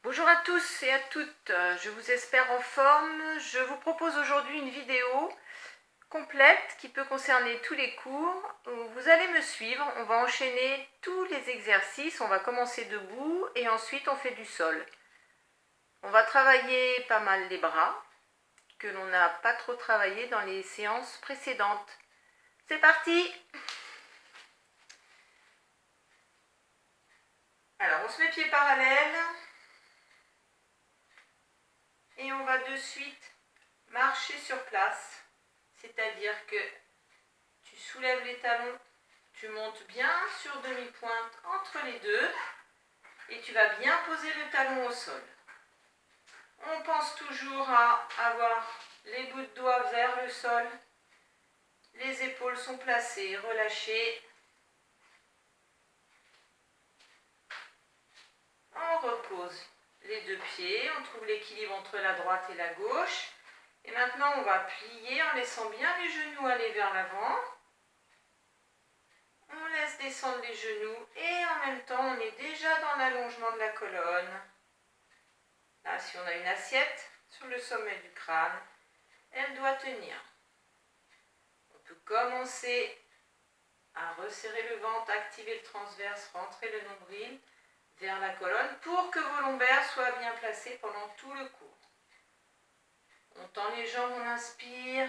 Bonjour à tous et à toutes, je vous espère en forme. Je vous propose aujourd'hui une vidéo complète qui peut concerner tous les cours. Vous allez me suivre, on va enchaîner tous les exercices, on va commencer debout et ensuite on fait du sol. On va travailler pas mal les bras, que l'on n'a pas trop travaillé dans les séances précédentes. C'est parti! Alors on se met pieds parallèles. Et on va de suite marcher sur place, c'est-à-dire que tu soulèves les talons, tu montes bien sur demi-pointe entre les deux et tu vas bien poser le talon au sol. On pense toujours à avoir les bouts de doigts vers le sol, les épaules sont placées, relâchées. On repose les deux pieds, on trouve l'équilibre entre la droite et la gauche. Et maintenant, on va plier en laissant bien les genoux aller vers l'avant. On laisse descendre les genoux et en même temps, on est déjà dans l'allongement de la colonne. Là, si on a une assiette sur le sommet du crâne, elle doit tenir. On peut commencer à resserrer le ventre, activer le transverse, rentrer le nombril vers la colonne pour que vos lombaires soient bien placés pendant tout le cours. On tend les jambes, on inspire,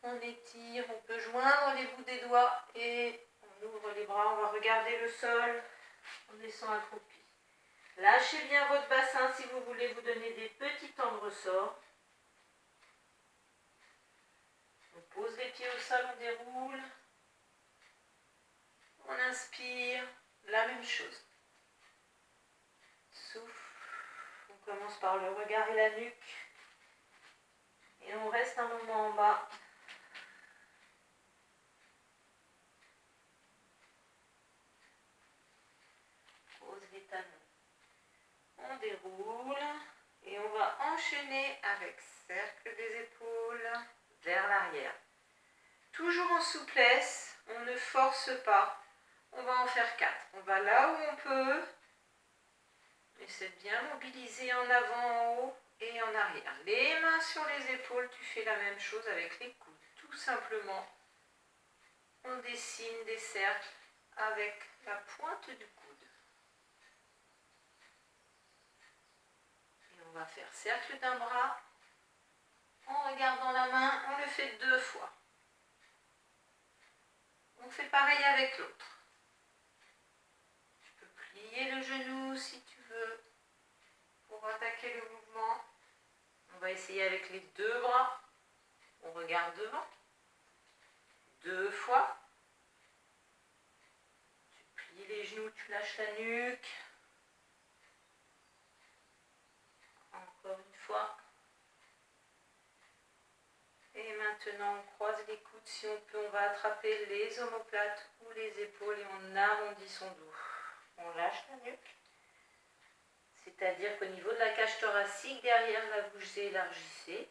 on étire, on peut joindre les bouts des doigts et on ouvre les bras, on va regarder le sol, on descend accroupi. Lâchez bien votre bassin si vous voulez vous donner des petits temps de ressort. On pose les pieds au sol, on déroule. On inspire, la même chose. Souffle, on commence par le regard et la nuque. Et on reste un moment en bas. Pose les talons. On déroule et on va enchaîner avec cercle des épaules vers l'arrière. Toujours en souplesse, on ne force pas. On va en faire 4. On va là où on peut. Essaie de bien mobiliser en avant, en haut et en arrière. Les mains sur les épaules, tu fais la même chose avec les coudes. Tout simplement, on dessine des cercles avec la pointe du coude. Et on va faire cercle d'un bras. En regardant la main, on le fait 2 fois. On fait pareil avec l'autre. Tu peux plier le genou si tu veux pour attaquer le mouvement. On va essayer avec les 2 bras. On regarde devant. 2 fois. Tu plies les genoux, tu lâches la nuque. Encore une fois. Et maintenant, on croise les coudes. Si on peut, on va attraper les omoplates ou les épaules et on arrondit son dos. On lâche la nuque. C'est-à-dire qu'au niveau de la cage thoracique, derrière la bouche, vous élargissez.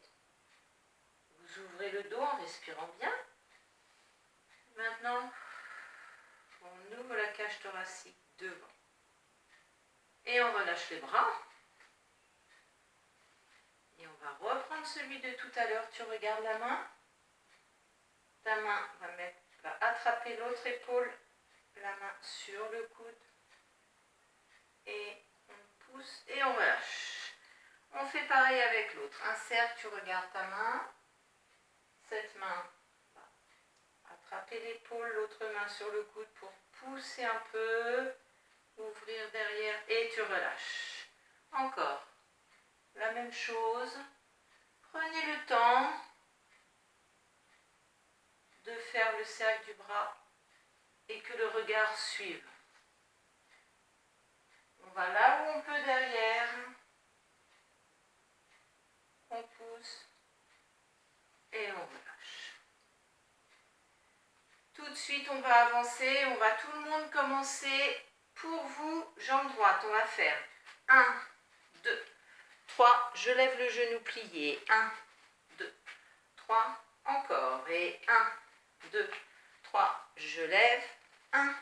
Vous ouvrez le dos en respirant bien. Maintenant, on ouvre la cage thoracique devant. Et on relâche les bras. Et on va reprendre celui de tout à l'heure. Tu regardes la main. Ta main va attraper l'autre épaule. La main sur le coude. Et on pousse et on relâche. On fait pareil avec l'autre. Un cercle, tu regardes ta main. Cette main va attraper l'épaule, l'autre main sur le coude pour pousser un peu, ouvrir derrière et tu relâches. Encore. La même chose. Prenez le temps de faire le cercle du bras et que le regard suive. On va là où on peut derrière. On pousse et on relâche. Tout de suite, on va avancer. On va tout le monde commencer. Pour vous, jambe droite, on va faire 1, 2, 3. Je lève le genou plié. 1, 2, 3. Encore. Et 1, 2, 3. Je lève. 1,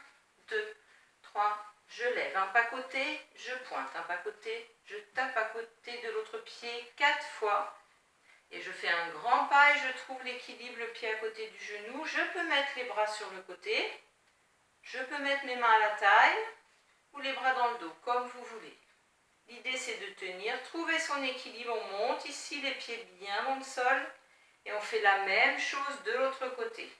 2, 3. je lève un pas côté, je pointe un pas côté, je tape à côté de l'autre pied 4 fois. Et je fais un grand pas et je trouve l'équilibre, le pied à côté du genou. Je peux mettre les bras sur le côté. Je peux mettre mes mains à la taille ou les bras dans le dos, comme vous voulez. L'idée, c'est de tenir, trouver son équilibre. On monte ici les pieds bien dans le sol et on fait la même chose de l'autre côté.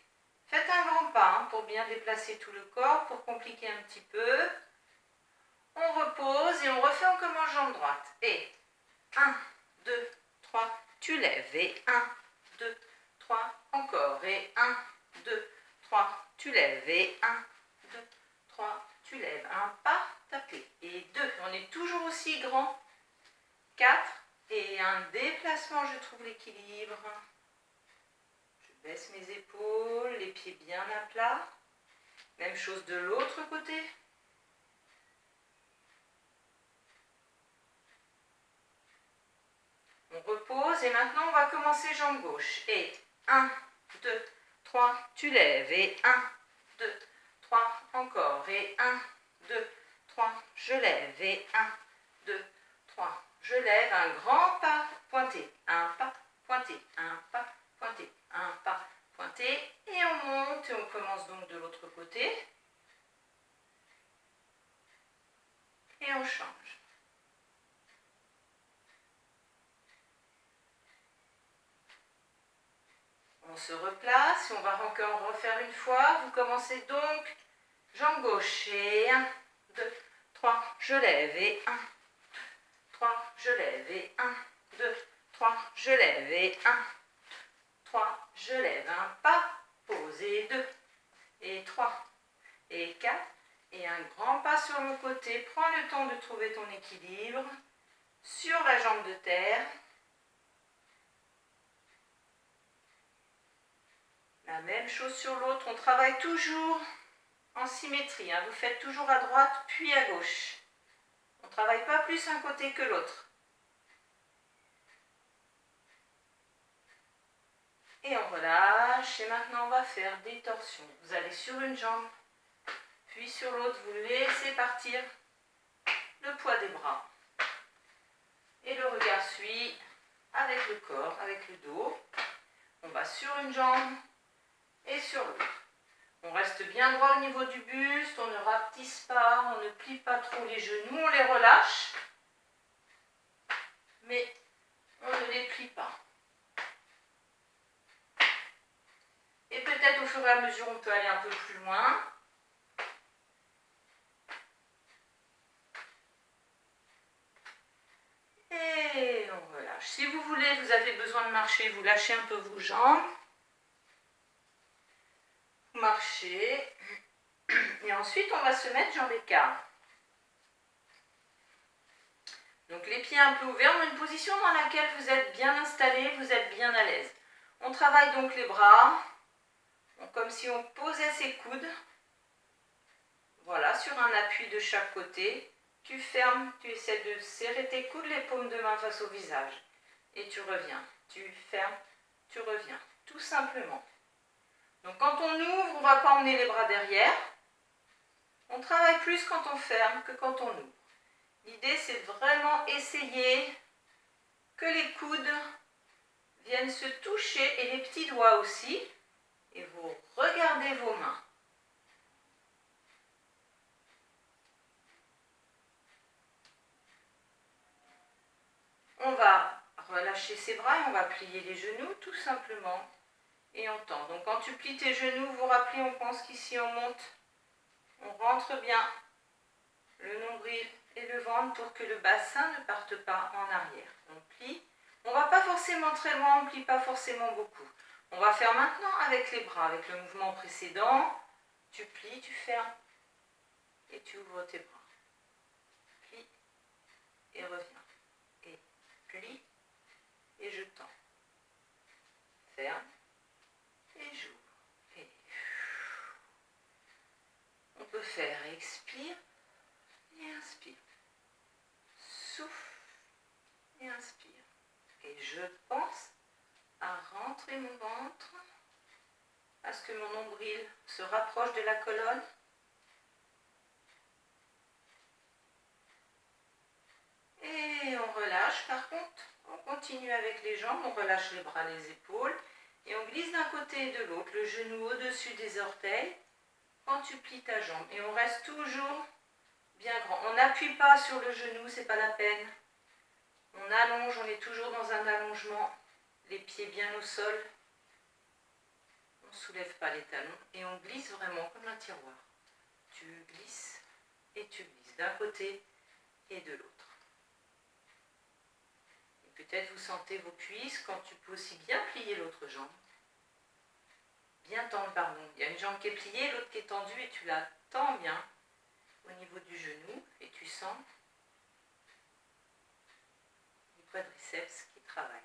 Faites un grand pas pour bien déplacer tout le corps, pour compliquer un petit peu. On repose et on refait, on commence jambe droite. Et 1, 2, 3, tu lèves. Et 1, 2, 3, encore. Et 1, 2, 3, tu lèves. Et 1, 2, 3, tu lèves. Un pas, tapez. Et 2, on est toujours aussi grand. 4, et un déplacement, je trouve l'équilibre. Je baisse mes épaules, les pieds bien à plat. Même chose de l'autre côté. On repose et maintenant on va commencer jambe gauche. Et 1, 2, 3, tu lèves. Et 1, 2, 3, encore. Et 1, 2, 3, je lève. Et 1, 2, 3, je lève. Un grand pas pointé. Un pas pointé. Un pas pointé. Un pas pointé. Et on monte et on commence donc de l'autre côté. Et on change. On se replace, on va encore refaire une fois. Vous commencez donc jambe gauche. Et 1, 2, 3, je lève. Et 1, 2, 3, je lève. Et 1, 2, 3, je lève. Et 1, 2, 3, je lève. Un pas, pause. Et 2, et 3, et 4. Et un grand pas sur le côté. Prends le temps de trouver ton équilibre sur la jambe de terre. La même chose sur l'autre, on travaille toujours en symétrie. Vous faites toujours à droite puis à gauche. On ne travaille pas plus un côté que l'autre. Et on relâche. Et maintenant, on va faire des torsions. Vous allez sur une jambe, puis sur l'autre. Vous laissez partir le poids des bras. Et le regard suit avec le corps, avec le dos. On va sur une jambe et sur l'autre. On reste bien droit au niveau du buste, on ne rapetisse pas, on ne plie pas trop les genoux, on les relâche, mais on ne les plie pas. Et peut-être au fur et à mesure, on peut aller un peu plus loin. Et on relâche. Si vous voulez, vous avez besoin de marcher, vous lâchez un peu vos jambes. Vous marchez. Et ensuite, on va se mettre jambes écart. Donc les pieds un peu ouverts, on a une position dans laquelle vous êtes bien installé, vous êtes bien à l'aise. On travaille donc les bras, comme si on posait ses coudes. Voilà, sur un appui de chaque côté. Tu fermes, tu essaies de serrer tes coudes, les paumes de main face au visage. Et tu reviens. Tu fermes, tu reviens. Tout simplement. Donc quand on ouvre, on ne va pas emmener les bras derrière. On travaille plus quand on ferme que quand on ouvre. L'idée, c'est vraiment essayer que les coudes viennent se toucher et les petits doigts aussi. Et vous regardez vos mains. On va relâcher ses bras et on va plier les genoux tout simplement. Et on tend. Donc quand tu plies tes genoux, vous rappelez, on pense qu'ici on monte. On rentre bien le nombril et le ventre pour que le bassin ne parte pas en arrière. On plie. On ne va pas forcément très loin, on ne plie pas forcément beaucoup. On va faire maintenant avec les bras, avec le mouvement précédent. Tu plies, tu fermes et tu ouvres tes bras. Plie et reviens. Et plie et je tends. Ferme et j'ouvre. Et on peut faire expire et inspire. Souffle et inspire. Et je pense à rentrer mon ventre, à ce que mon nombril se rapproche de la colonne. relâche. Par contre, on continue avec les jambes, on relâche les bras, les épaules et on glisse d'un côté et de l'autre, le genou au-dessus des orteils quand tu plies ta jambe. Et on reste toujours bien grand. On n'appuie pas sur le genou, c'est pas la peine. On allonge, on est toujours dans un allongement, les pieds bien au sol. On ne soulève pas les talons et on glisse vraiment comme un tiroir. Tu glisses et tu glisses d'un côté et de l'autre. Et peut-être vous sentez vos cuisses quand tu peux aussi bien plier l'autre jambe. Bien tendre, pardon. Il y a une jambe qui est pliée, l'autre qui est tendue et tu la tends bien au niveau du genou et tu sens les quadriceps qui travaillent.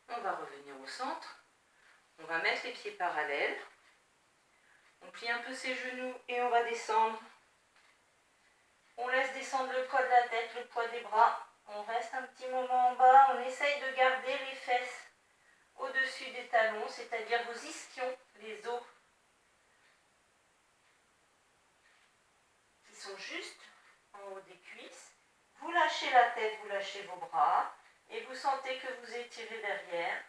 On va revenir au centre. On va mettre les pieds parallèles. On plie un peu ses genoux et on va descendre. On laisse descendre le poids de la tête, le poids des bras. On reste un petit moment en bas. On essaye de garder les fesses au-dessus des talons, c'est-à-dire vos ischions, les os qui sont juste en haut des cuisses. Vous lâchez la tête, vous lâchez vos bras et vous sentez que vous étirez derrière.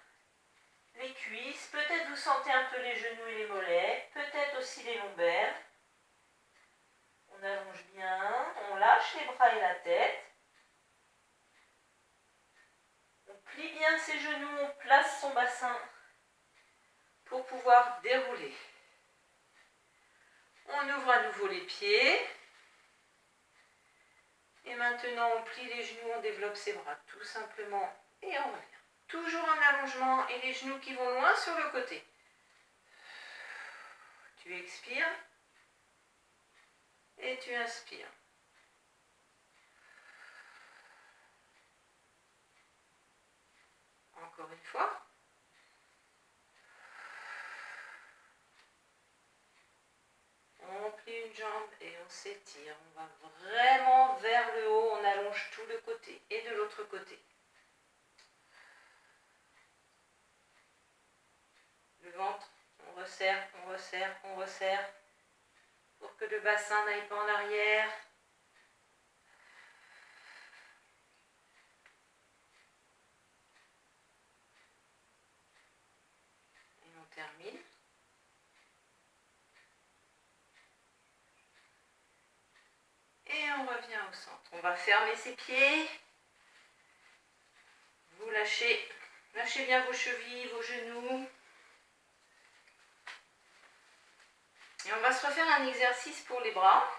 Les cuisses, peut-être vous sentez un peu les genoux et les mollets, peut-être aussi les lombaires. On allonge bien, on lâche les bras et la tête. On plie bien ses genoux, on place son bassin pour pouvoir dérouler. On ouvre à nouveau les pieds. Et maintenant, on plie les genoux, on développe ses bras tout simplement et on revient. Toujours un allongement et les genoux qui vont loin sur le côté. Tu expires et tu inspires. Encore une fois. On plie une jambe et on s'étire. On va vraiment vers le haut. On allonge tout le côté et de l'autre côté. Le ventre, on resserre, on resserre, on resserre pour que le bassin n'aille pas en arrière. Et on termine. Et on revient au centre. On va fermer ses pieds. Vous lâchez bien vos chevilles, vos genoux. Et on va se refaire un exercice pour les bras.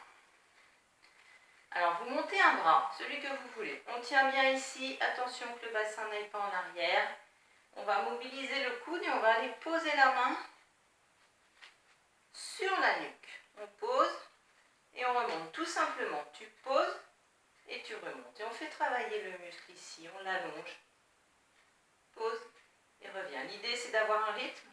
Alors, vous montez un bras, celui que vous voulez. On tient bien ici, attention que le bassin n'aille pas en arrière. On va mobiliser le coude et on va aller poser la main sur la nuque. On pose et on remonte. Tout simplement, tu poses et tu remontes. Et on fait travailler le muscle ici, on l'allonge. Pose et reviens. L'idée, c'est d'avoir un rythme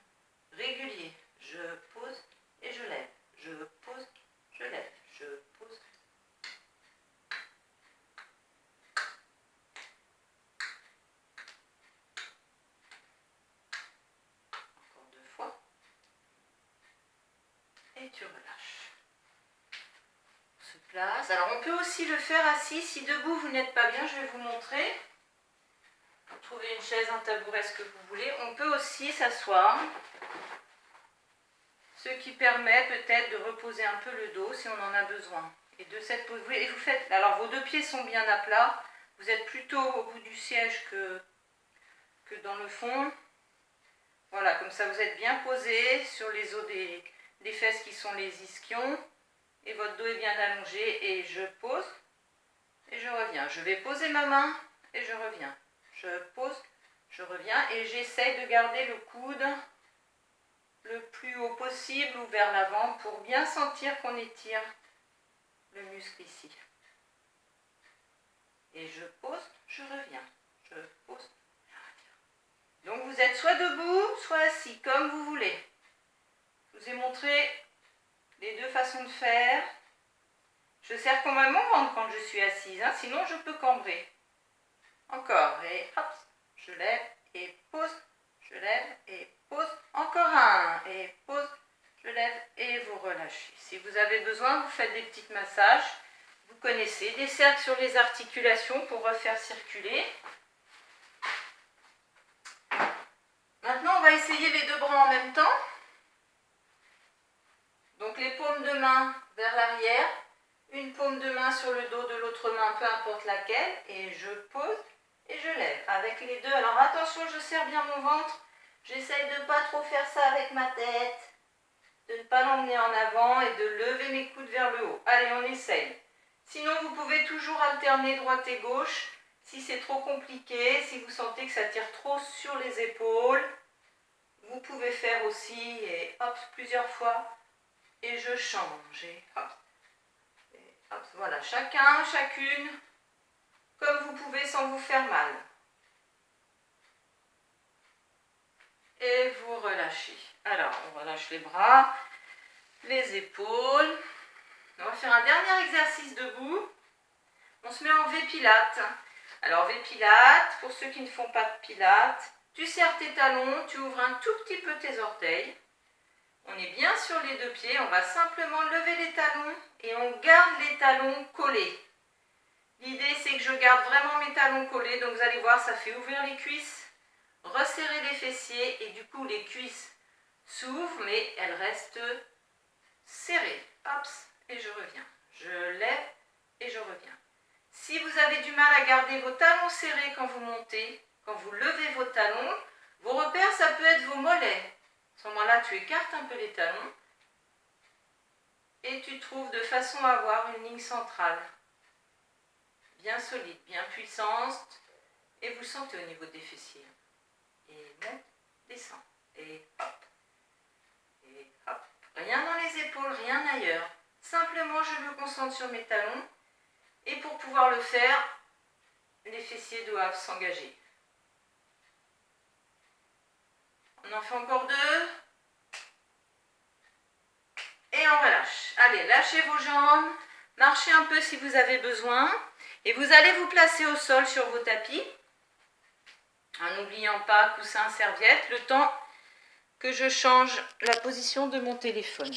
régulier. Je pose et je lève. Je pose, je lève. Je pose. Encore 2 fois. Et tu relâches. On se place. Alors, on peut aussi le faire assis. Si debout, vous n'êtes pas bien, je vais vous montrer. Vous trouvez une chaise, un tabouret, ce que vous voulez. On peut aussi s'asseoir. Ce qui permet peut-être de reposer un peu le dos si on en a besoin. Et de cette pose, et vous faites, alors vos 2 pieds sont bien à plat, vous êtes plutôt au bout du siège que dans le fond. Voilà, comme ça vous êtes bien posé sur les os des fesses qui sont les ischions. Et votre dos est bien allongé et je pose et je reviens. Je vais poser ma main et je reviens. Je pose, je reviens et j'essaye de garder le coude le plus haut possible ou vers l'avant pour bien sentir qu'on étire le muscle ici. Et je pose, je reviens. Je pose, je reviens. Donc vous êtes soit debout, soit assis, comme vous voulez. Je vous ai montré les 2 façons de faire. Je serre quand même mon ventre quand je suis assise, hein, sinon je peux cambrer. Encore, et hop, je lève et pose, je lève et pose, encore un, et pose, je lève et vous relâchez. Si vous avez besoin, vous faites des petits massages. Vous connaissez, des cercles sur les articulations pour refaire circuler. Maintenant, on va essayer les deux bras en même temps. Donc les paumes de main vers l'arrière, une paume de main sur le dos de l'autre main, peu importe laquelle, et je pose et je lève avec les deux. Alors attention, je serre bien mon ventre, j'essaye de ne pas trop faire ça avec ma tête, de ne pas l'emmener en avant et de lever mes coudes vers le haut. Allez, on essaye. Sinon, vous pouvez toujours alterner droite et gauche. Si c'est trop compliqué, si vous sentez que ça tire trop sur les épaules, vous pouvez faire aussi, et hop, plusieurs fois, et je change, et hop, voilà, chacun, chacune, comme vous pouvez sans vous faire mal. Et vous relâchez. Alors, on relâche les bras, les épaules. On va faire un dernier exercice debout. On se met en V-Pilates. Alors, V-Pilates, pour ceux qui ne font pas de Pilates, tu serres tes talons, tu ouvres un tout petit peu tes orteils. On est bien sur les deux pieds, on va simplement lever les talons et on garde les talons collés. L'idée, c'est que je garde vraiment mes talons collés, donc vous allez voir, ça fait ouvrir les cuisses, resserrer les fessiers et du coup, les cuisses s'ouvrent, mais elles restent serrées. Hop, et je reviens. Je lève et je reviens. Si vous avez du mal à garder vos talons serrés quand vous montez, quand vous levez vos talons, vos repères, ça peut être vos mollets. À ce moment-là, tu écartes un peu les talons et tu trouves de façon à avoir une ligne centrale bien solide, bien puissante, et vous sentez au niveau des fessiers. Et monte, descend, et hop, et hop. Rien dans les épaules, rien ailleurs. Simplement, je me concentre sur mes talons, et pour pouvoir le faire, les fessiers doivent s'engager. On en fait encore deux. Et on relâche. Allez, lâchez vos jambes, marchez un peu si vous avez besoin. Et vous allez vous placer au sol sur vos tapis, en n'oubliant pas coussin, serviette, le temps que je change la position de mon téléphone.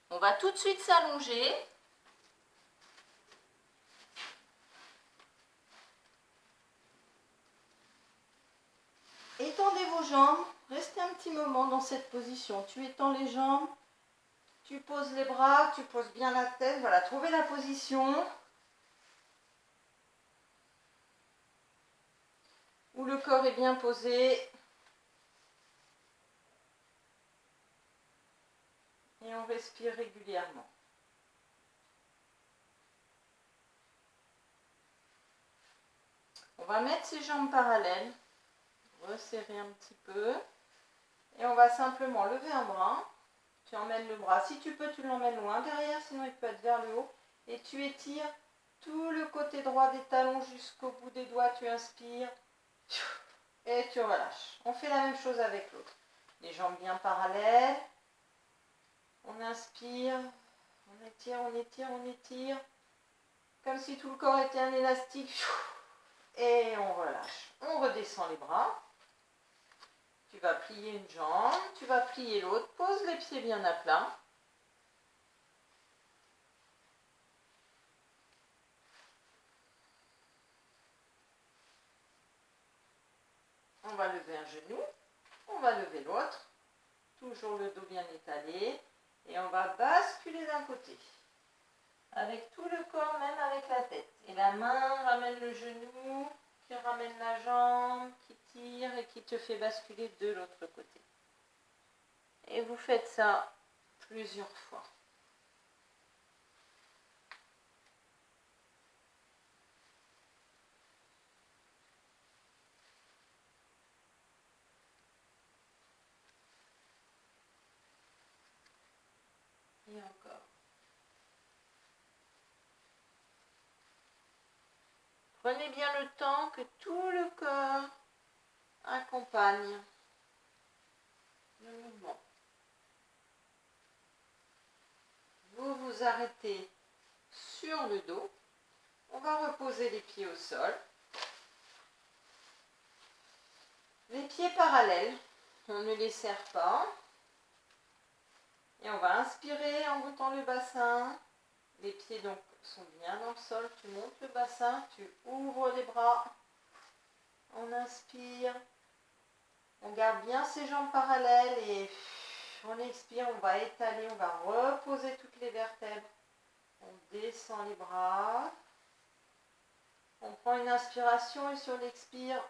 On va tout de suite s'allonger. Étendez vos jambes, restez un petit moment dans cette position. Tu étends les jambes, tu poses les bras, tu poses bien la tête. Voilà, trouvez la position où le corps est bien posé. Et on respire régulièrement. On va mettre ses jambes parallèles, resserrer un petit peu. Et on va simplement lever un bras. Tu emmènes le bras. Si tu peux, tu l'emmènes loin derrière, sinon il peut être vers le haut. Et tu étires tout le côté droit des talons jusqu'au bout des doigts. Tu inspires et tu relâches. On fait la même chose avec l'autre. Les jambes bien parallèles. On inspire, on étire, on étire, on étire. Comme si tout le corps était un élastique. Et on relâche. On redescend les bras. Tu vas plier une jambe, tu vas plier l'autre. Pose les pieds bien à plat. On va lever un genou. On va lever l'autre. Toujours le dos bien étalé. Et on va basculer d'un côté. Avec tout le corps, même avec la tête. Et la main ramène le genou, qui ramène la jambe, qui tire et qui te fait basculer de l'autre côté. Et vous faites ça plusieurs fois. Et encore. Prenez bien le temps que tout le corps accompagne le mouvement. Vous vous arrêtez sur le dos. On va reposer les pieds au sol. Les pieds parallèles, on ne les serre pas. Et on va inspirer en montant le bassin. Les pieds donc sont bien dans le sol. Tu montes le bassin, tu ouvres les bras. On inspire. On garde bien ses jambes parallèles et on expire. On va étaler, on va reposer toutes les vertèbres. On descend les bras. On prend une inspiration et sur l'expire,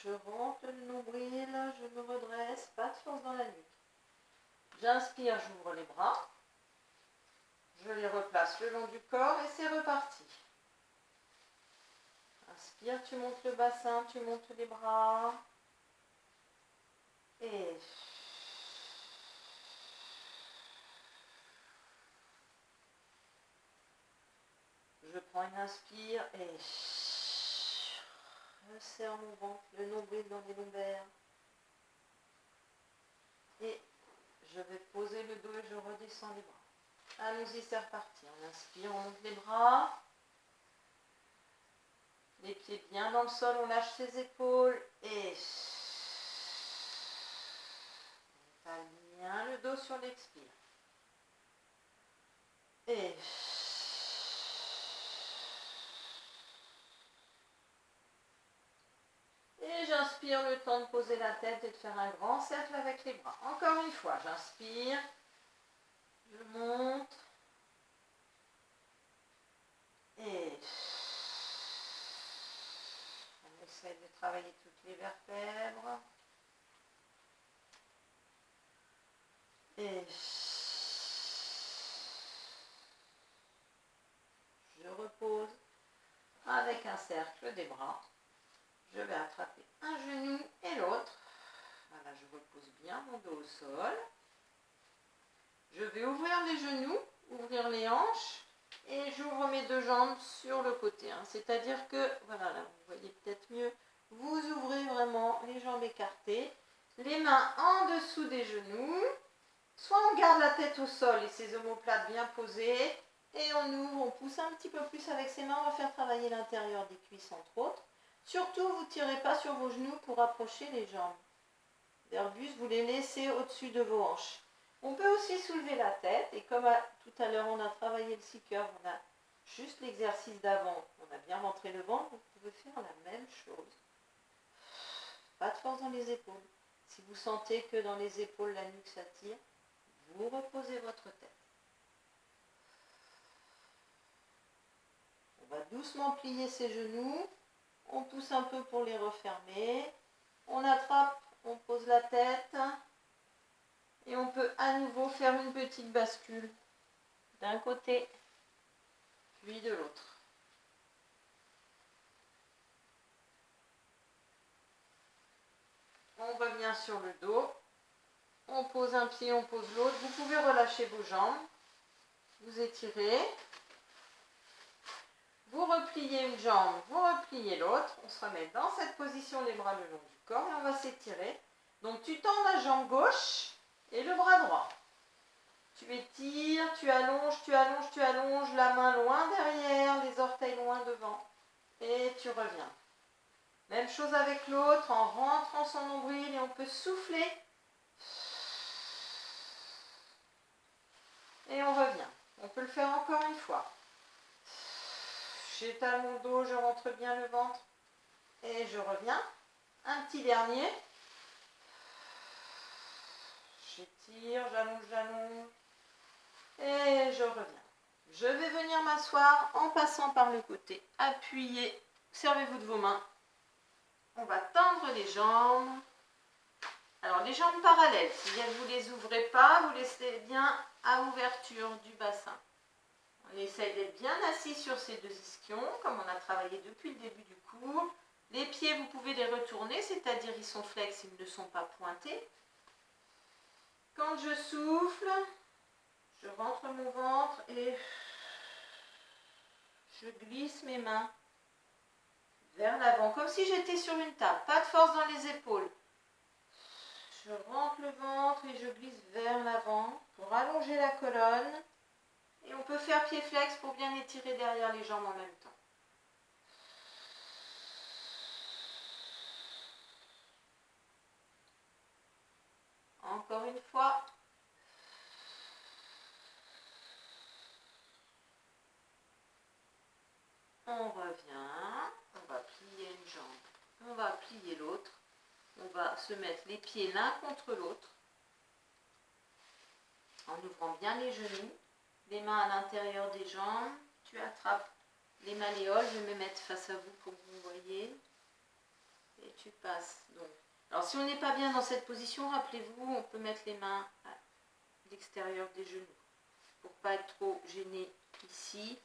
je rentre le nombril, je me redresse, pas de force dans la nuque. J'inspire, j'ouvre les bras. Je les replace le long du corps et c'est reparti. Inspire, tu montes le bassin, tu montes les bras. Et je prends une inspire et je serre mon ventre, le nombril dans les lombaires. Et je vais poser le dos et je redescends les bras. Allons-y, c'est reparti. On inspire, on monte les bras. Les pieds bien dans le sol, on lâche ses épaules et on étale bien le dos sur l'expire. Et j'inspire le temps de poser la tête et de faire un grand cercle avec les bras. Encore une fois, j'inspire, je monte et on essaie de travailler toutes les vertèbres. Et je repose avec un cercle des bras. Je vais attraper un genou et l'autre. Voilà, je repose bien mon dos au sol. Je vais ouvrir les genoux, ouvrir les hanches et j'ouvre mes deux jambes sur le côté. C'est-à-dire que, voilà, là, vous voyez peut-être mieux, vous ouvrez vraiment les jambes écartées, les mains en dessous des genoux. Soit on garde la tête au sol et ses omoplates bien posées et on ouvre, on pousse un petit peu plus avec ses mains, on va faire travailler l'intérieur des cuisses entre autres. Surtout, vous ne tirez pas sur vos genoux pour approcher les jambes. D'Airbus, vous les laissez au-dessus de vos hanches. On peut aussi soulever la tête et comme tout à l'heure on a travaillé le C-curve, on a juste l'exercice d'avant, on a bien rentré le ventre, vous pouvez faire la même chose. Pas de force dans les épaules. Si vous sentez que dans les épaules la nuque s'attire, vous reposez votre tête. On va doucement plier ses genoux. On pousse un peu pour les refermer. On attrape, on pose la tête. Et on peut à nouveau faire une petite bascule d'un côté, puis de l'autre. On revient sur le dos. On pose un pied, on pose l'autre. Vous pouvez relâcher vos jambes. Vous étirez. Vous repliez une jambe, vous repliez l'autre. On se remet dans cette position, les bras le long du corps et on va s'étirer. Donc tu tends la jambe gauche et le bras droit. Tu étires, tu allonges, tu allonges, tu allonges, la main loin derrière, les orteils loin devant. Et tu reviens. Même chose avec l'autre, en rentrant son nombril et on peut souffler. Et on revient. On peut le faire encore une fois. J'étale mon dos, je rentre bien le ventre et je reviens. Un petit dernier. J'étire, j'allonge, j'allonge et je reviens. Je vais venir m'asseoir en passant par le côté. Appuyez, servez-vous de vos mains. On va tendre les jambes. Alors les jambes parallèles, si vous ne les ouvrez pas, vous laissez bien à ouverture du bassin. On essaye d'être bien assis sur ces deux ischions, comme on a travaillé depuis le début du cours. Les pieds, vous pouvez les retourner, c'est-à-dire ils sont flex, ils ne sont pas pointés. Quand je souffle, je rentre mon ventre et je glisse mes mains vers l'avant, comme si j'étais sur une table. Pas de force dans les épaules. Je rentre le ventre et je glisse vers l'avant pour allonger la colonne. Et on peut faire pied flex pour bien étirer derrière les jambes en même temps. encore une fois. On revient, on va plier une jambe, on va plier l'autre, on va se mettre les pieds l'un contre l'autre, en ouvrant bien les genoux, les mains à l'intérieur des jambes, tu attrapes les malléoles, je vais me mettre face à vous pour que vous voyez, et tu passes. Donc. Alors si on n'est pas bien dans cette position, rappelez-vous, on peut mettre les mains à l'extérieur des genoux, pour ne pas être trop gêné ici.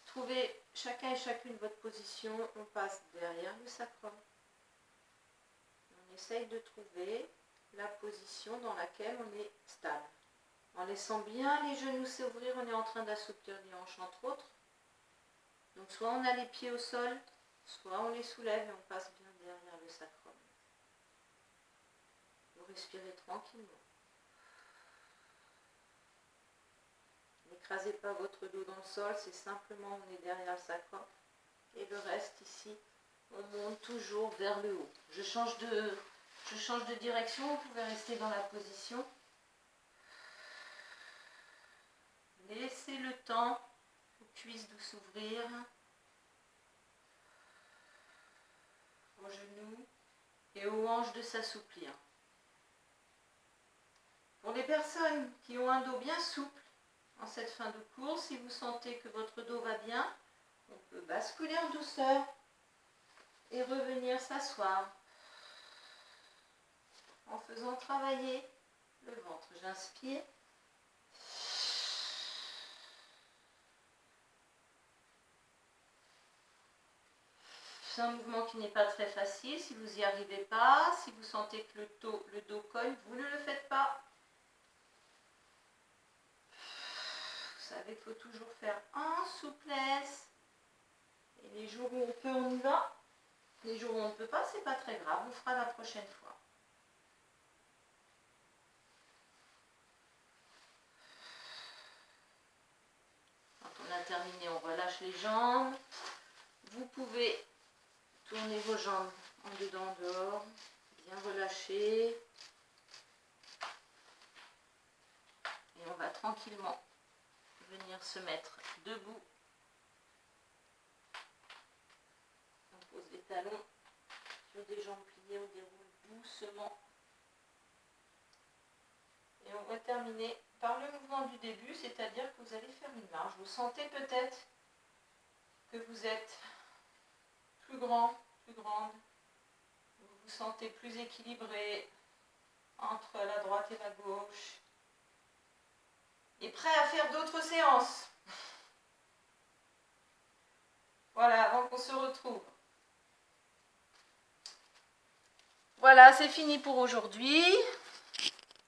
Trouvez chacun et chacune votre position, on passe derrière le sacrum. On essaye de trouver la position dans laquelle on est stable. En laissant bien les genoux s'ouvrir, on est en train d'assouplir les hanches entre autres. Donc soit on a les pieds au sol, soit on les soulève et on passe bien derrière le sacrum. Vous respirez tranquillement. N'écrasez pas votre dos dans le sol, c'est simplement on est derrière le sacrum. Et le reste ici, on monte toujours vers le haut. Je change de direction, vous pouvez rester dans la position. Laissez le temps aux cuisses de s'ouvrir, aux genoux et aux hanches de s'assouplir. Pour les personnes qui ont un dos bien souple, en cette fin de cours, si vous sentez que votre dos va bien, on peut basculer en douceur et revenir s'asseoir en faisant travailler le ventre. J'inspire. C'est un mouvement qui n'est pas très facile. Si vous n'y arrivez pas, si vous sentez que le dos cogne, vous ne le faites pas. Vous savez qu'il faut toujours faire en souplesse. Et les jours où on peut, on y va. Les jours où on ne peut pas, c'est pas très grave. On fera la prochaine fois. Quand on a terminé, on relâche les jambes. Vous pouvez tourner vos jambes en dedans, en dehors. Bien relâcher. Et on va tranquillement venir se mettre debout. On pose les talons sur des jambes pliées, on déroule doucement. Et on va terminer par le mouvement du début, c'est-à-dire que vous allez faire une marche. Vous sentez peut-être que vous êtes plus grand, plus grande. Vous vous sentez plus équilibré entre la droite et la gauche. Et prêt à faire d'autres séances. Voilà, avant qu'on se retrouve. Voilà, c'est fini pour aujourd'hui.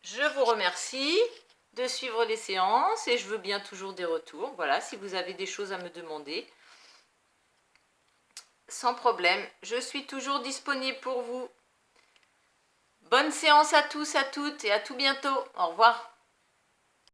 Je vous remercie de suivre les séances et je veux bien toujours des retours. Voilà, si vous avez des choses à me demander, sans problème, je suis toujours disponible pour vous. Bonne séance à tous, à toutes et à tout bientôt. Au revoir.